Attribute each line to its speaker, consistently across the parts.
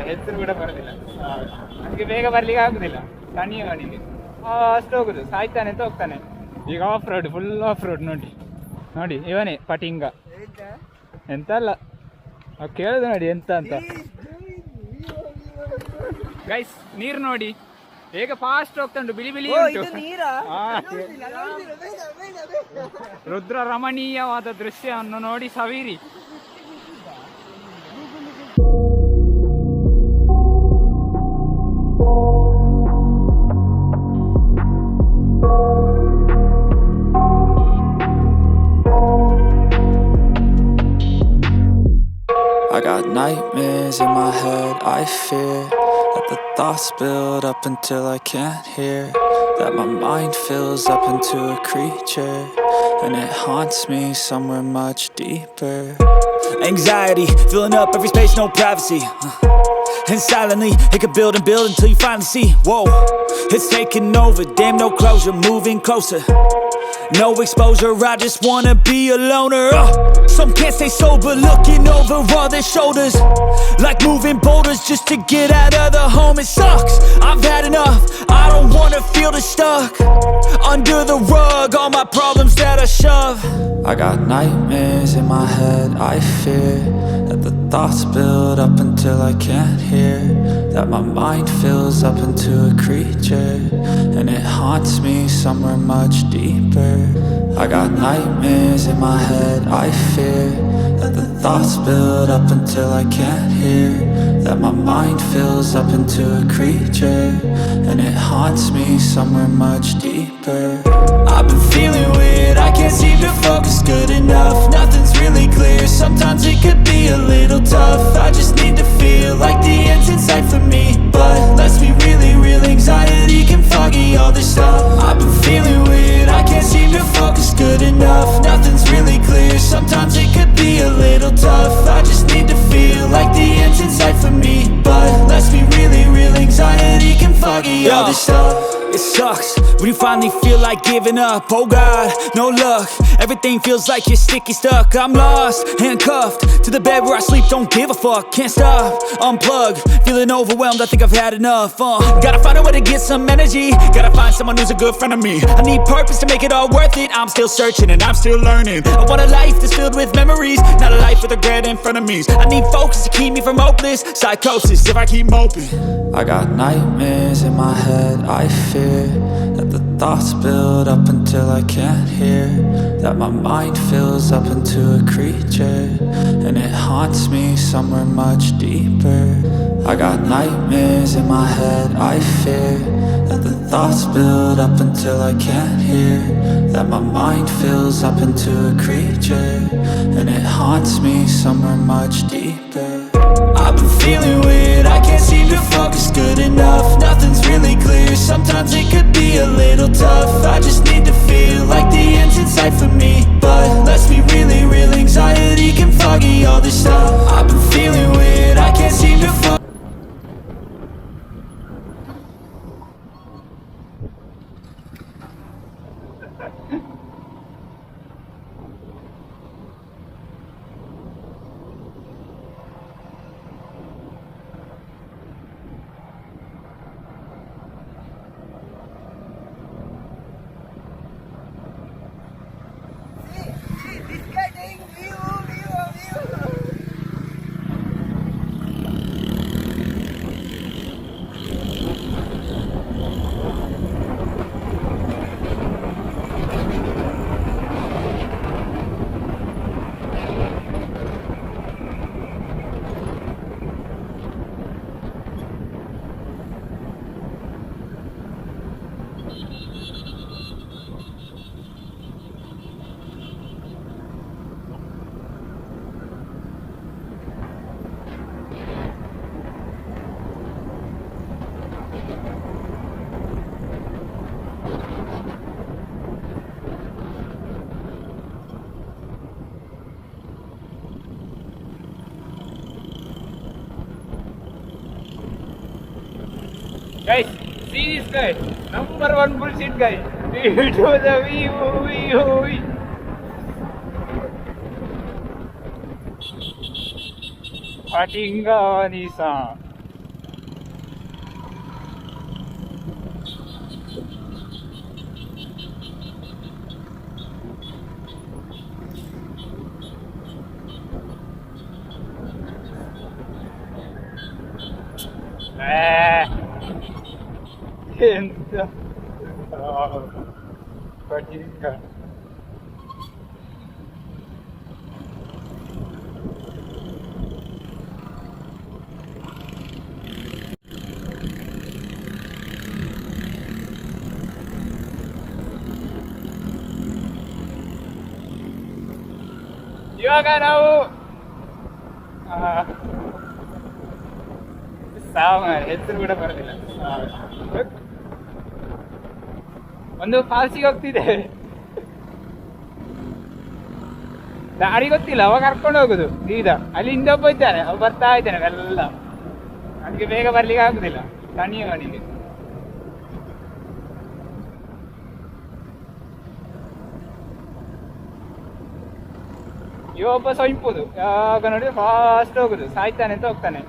Speaker 1: ಹೆಸರು ಕೂಡ ಬರೋದಿಲ್ಲ, ನನಗೆ ಬೇಗ ಬರ್ಲಿಕ್ಕೆ ಆಗುದಿಲ್ಲ. ಕಣಿಗೆ ಅಷ್ಟು ಹೋಗುದು, ಸಾಯ್ತಾನೆ ಅಂತ ಹೋಗ್ತಾನೆ. ಈಗ of road, full of road. ನೋಡಿ ನೋಡಿ, ಇವನೇ ಪಟಿಂಗ. ಎಂತ ಅಲ್ಲ, ನಾವು ಕೇಳುದು ನೋಡಿ ಎಂತ ಅಂತ. ಗೈಸ್ ನೀರು ನೋಡಿ ಹೇಗೆ ಫಾಸ್ಟ್ ಹೋಗ್ತಾ ಉಂಟು, ಬಿಳಿ ಬಿಳಿ ಉಂಟು. ರುದ್ರ ರಮಣೀಯವಾದ ದೃಶ್ಯವನ್ನು ನೋಡಿ ಸವಿರಿ.
Speaker 2: I got nightmares in my head, I fear that the thoughts build up until I can't hear, that my mind fills up into a creature, and it haunts me somewhere much deeper. Anxiety, filling up every space, no privacy, and silently, it could build and build until you finally see, whoa, it's taking over, damn no closure, moving closer. No exposure, I just wanna be a loner. Some can't stay sober, looking over all their shoulders, like moving boulders just to get out of the home. It sucks, I've had enough, I don't wanna feel the stuck under the rug, all my problems that I shove. I got nightmares in my head, I fear that the thoughts build up until I can't hear, that my mind fills up into a creature, and it haunts me somewhere much deeper. I got nightmares in my head, I fear that the thoughts build up until I can't hear, that my mind fills up into a creature, and it haunts me somewhere much deeper. I've been feeling weird, I can't seem to focus good enough, nothing's really clear, sometimes it could be a little tough, I just need to feel like the end's in sight for me, but let's be really real, anxiety can foggy all this stuff. I've been feeling weird, I can't seem to focus good enough, nothing's really clear, sometimes it could be a little tough, I just need to feel like the end's in sight for me, but let's be really real, anxiety can foggy all this stuff. It sucks when you finally feel like giving up, oh God, no luck, everything feels like you're sticky stuck, I'm lost, handcuffed to the bed where I sleep, don't give a fuck, can't stop, unplug, feeling overwhelmed, I think I've had enough, gotta find a way to get some energy, gotta find someone who's a good friend of me, I need purpose to make it all worth it, I'm still searching and I'm still learning, I want a life that's filled with memories, not a life with regret and frenemies, I need focus to keep me from hopeless, psychosis if I keep moping. I got nightmares in my head, I fear that the thoughts build up until I can't hear, that my mind fills up into a creature, and it haunts me somewhere much deeper. I got nightmares in my head, I fear that the thoughts build up until I can't hear, that my mind fills up into a creature, and it haunts me somewhere much deeper. I've been feeling weird, I can't seem to focus good enough, nothing's really clear, sometimes it could be a little tough, I just need to feel like the end's in sight for me, but let's be really real, anxiety can foggy all this stuff. I've been feeling weird, I can't seem to focus.
Speaker 1: Guys, see this guy. Number one bullshit guy. View to the view. Patinga Nisa. Entra. Patinga. ಇವಾಗ ನಾವು ಹೆಸರು ಕೂಡ ಬರೋದಿಲ್ಲ. ಒಂದು ಫಾಲ್ಸಿಗೆ ಹೋಗ್ತಿದೆ, ದಾರಿ ಗೊತ್ತಿಲ್ಲ, ಅವಾಗ ಕರ್ಕೊಂಡು ಹೋಗುದು ಸೀದಾ. ಅಲ್ಲಿ ಹಿಂದೊಬ್ಬ ಇದ್ದಾನೆ, ಅವ ಬರ್ತಾ ಇದ್ದಾನೆ ಎಲ್ಲ. ನನಗೆ ಬೇಗ ಬರ್ಲಿಕ್ಕೆ ಆಗುದಿಲ್ಲ, ತಣಿಗೆ. ಇವೊಬ್ಬ ಸೊಂಪುದು, ಯಾವಾಗ ನೋಡಿ ಫಾಸ್ಟ್ ಹೋಗುದು, ಸಾಯ್ತಾನೆ ಅಂತ ಹೋಗ್ತಾನೆ.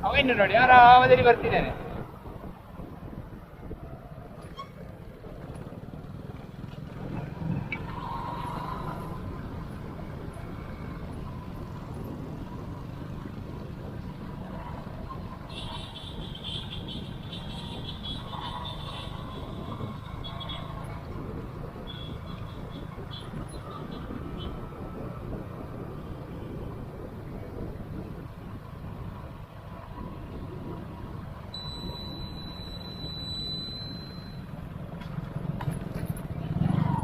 Speaker 1: ಅವೇನು ನೋಡಿ ಆರಾಮದಲ್ಲಿ ಬರ್ತಿದ್ದಾನೆ.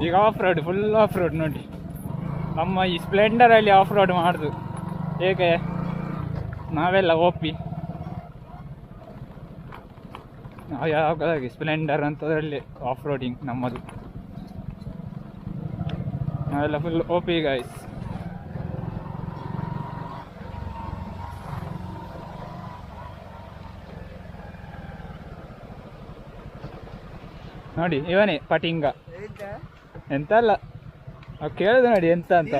Speaker 1: ಈಗ of road, full of road ನೋಡಿ. ನಮ್ಮ ಈ ಸ್ಪ್ಲೆಂಡರಲ್ಲಿ ಆಫ್ ರೋಡ್ ಮಾಡುದು ಹೇಗೆ, ನಾವೆಲ್ಲ ಓಪಿ ನಾವು ಯಾವಾಗಲಾಗಿ ಸ್ಪ್ಲೆಂಡರ್ ಅಂತದ್ರಲ್ಲಿ ಆಫ್ ರೋಡಿಂಗ್ ನಮ್ಮದು. ನಾವೆಲ್ಲ ಫುಲ್ ಓಪಿ ಗೈಸ್. ನೋಡಿ ಇವನೇ ಪಟಿಂಗ. ಎಂತ ಅಲ್ಲ, ಕೇಳಿದ ನೋಡಿ ಎಂತ ಅಂತ.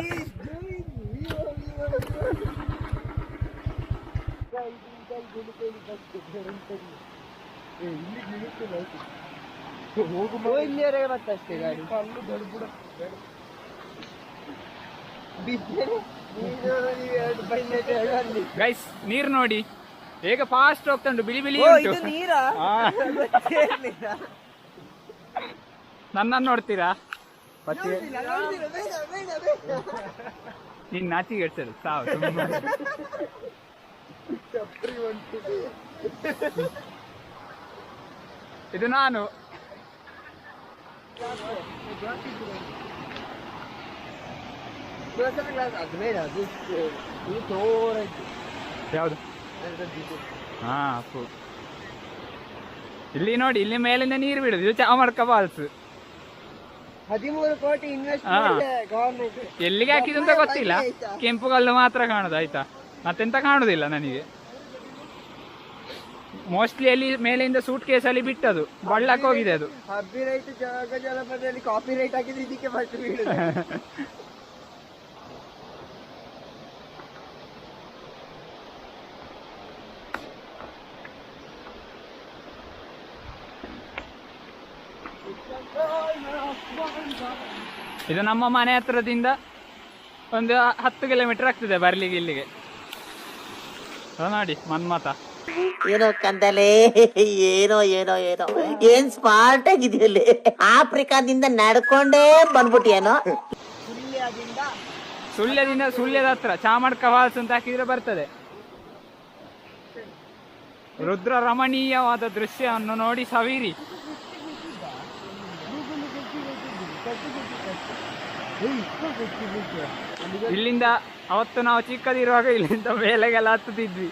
Speaker 1: ಗೈಸ್ ನೀರು ನೋಡಿ ಹೇಗೆ ಫಾಸ್ಟ್ ಹೋಗ್ತಾ ಉಂಟು, ಬಿಳಿ ಬಿಳಿ ಉಂಟು. ನನ್ನನ್ನು ನೋಡ್ತೀರಾ? ನೀನ್ ನಾಚಿಗೆ ಹೇಳ್ತಾರೆ ಸಾವು. ಇದು ನಾನು ಯಾವುದು? ಹಾ, ಇಲ್ಲಿ ನೋಡಿ, ಇಲ್ಲಿ ಮೇಲಿಂದ ನೀರು ಬಿಡುದು. ಇದು ಚಾಮಡ್ಕ ಫಾಲ್ಸ್.
Speaker 3: 13 ಕೋಟಿ ಇನ್ವೆಸ್ಟ್ ಗವರ್ಮೆಂಟ್.
Speaker 1: ಎಲ್ಲಿಗೆ ಹಾಕಿದ್ದು ಅಂತ ಗೊತ್ತಿಲ್ಲ, ಕೆಂಪು ಕಲ್ಲು ಮಾತ್ರ ಕಾಣುದು ಆಯ್ತಾ, ಮತ್ತೆಂತ ಕಾಣುದಿಲ್ಲ ನನಗೆ. ಮೋಸ್ಟ್ಲಿ ಅಲ್ಲಿ ಮೇಲಿಂದ ಸೂಟ್ ಕೇಸಲ್ಲಿ ಬಿಟ್ಟದು, ಬಳ್ಳಕ್ಕೆ ಹೋಗಿದೆ ಅದು.
Speaker 3: ಕಾಪಿರೈಟ್ ಜಾಗ ಜನಪದದಲ್ಲಿ ಕಾಪಿರೈಟ್ ಹಾಕಿದ್ರೆ ಇದಕ್ಕೆ ಫಸ್ಟ್ ಬೀಳುದು.
Speaker 1: ಇದು ನಮ್ಮ ಮನೆ ಹತ್ರದಿಂದ ಒಂದು 10 ಕಿಲೋಮೀಟರ್ ಆಗ್ತದೆ ಬರ್ಲಿಕ್ಕೆ ಇಲ್ಲಿಗೆ. ನೋಡಿ ಮನ್ಮತ.
Speaker 4: ಏನೋ ಕಂದಲೆ, ಏನೋ ಏನೋ ಏನೋ ಏನ್ ಸ್ಮಾರ್ಟ್ ಆಗಿದೆಯಲ್ಲಿ. ಆಫ್ರಿಕಾದಿಂದ ನಡ್ಕೊಂಡೇ ಬಂದ್ಬಿಟ್ಟಿಯೇನೋ.
Speaker 1: ಸುಳ್ಯದ ಹತ್ರ ಚಾಮಡ್ಕ ಫಾಲ್ಸ್ ಅಂತ ಹಾಕಿದ್ರೆ ಬರ್ತದೆ. ರುದ್ರ ರಮಣೀಯವಾದ ದೃಶ್ಯವನ್ನು ನೋಡಿ ಸವಿರಿ. ಇಲ್ಲಿಂದ ಅವತ್ತು ನಾವು ಚಿಕ್ಕದಿರುವಾಗ ಇಲ್ಲಿಂದ ಮೇಲೆಗೆಲ್ಲ ಹತ್ತುತ್ತಿದ್ವಿ.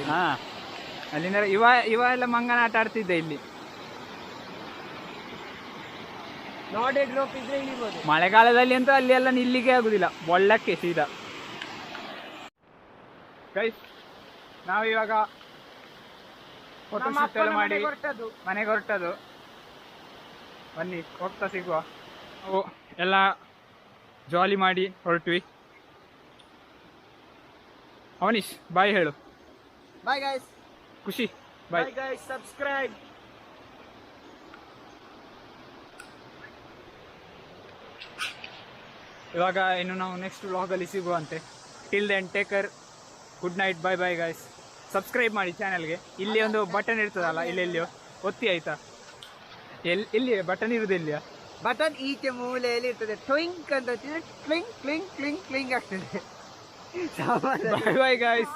Speaker 1: ಹಾ, ಅಲ್ಲಿಂದ ಇವ ಎಲ್ಲ ಮಂಗನ ಆಟ ಆಡ್ತಿದ್ದೆ ಇಲ್ಲಿ.
Speaker 3: ನಾಡೆಡ್ ರೋಪ್ ಇದ್ರೆ ಇಳಿಬೋದು.
Speaker 1: ಮಳೆಗಾಲದಲ್ಲಿ ಅಂತೂ ಅಲ್ಲಿ ಎಲ್ಲ ನಿಲ್ಲಿಗೆ ಆಗುದಿಲ್ಲ, ಒಳ್ಳಕ್ಕೆ ಸೀದಾ. ಗೈಸ್ ನಾವಿವಾಗ ಫೋಟೋ ಶೂಟ್ ಎಲ್ಲ ಮಾಡಿ ಮನೆಗೆ ಹೊರಟದು. ಬನ್ನಿ ಹೋಗ್ತಾ ಸಿಗುವ. ನಾವು ಎಲ್ಲ ಜಾಲಿ ಮಾಡಿ ಹೊರಟ್ವಿ. ಅವನೀಶ್ ಬಾಯ್ ಹೇಳು.
Speaker 3: Bye guys.
Speaker 1: Khushi bye.
Speaker 3: Bye guys, subscribe.
Speaker 1: ಇವಾಗ ಇನ್ನು ನಾವು ನೆಕ್ಸ್ಟ್ ವ್ಲಾಗಲ್ಲಿ ಸಿಗುವಂತೆ. Till then take care, good night, bye bye guys. Subscribe ಮಾಡಿ ಚಾನಲ್ಗೆ. ಇಲ್ಲಿ ಒಂದು ಬಟನ್ ಇರ್ತದಲ್ಲ, ಇಲ್ಲೆಲ್ಲಿಯೋ ಒತ್ತಿ ಆಯ್ತಾ. ಇಲ್ಲಿ ಬಟನ್ ಇರುವುದು ಎಲ್ಲಿಯಾ?
Speaker 3: ಬಟನ್ ಈಚೆ ಮೂಲೆಯಲ್ಲಿ ಇರ್ತದೆ. ಟ್ವಿಂಕ್ ಅಂತ ಕ್ಲಿಂಗ್ ಕ್ಲಿಂಗ್ ಕ್ಲಿಂಗ್ ಕ್ಲಿಂಗ್ ಆಗ್ತದೆ.
Speaker 1: By bye guys.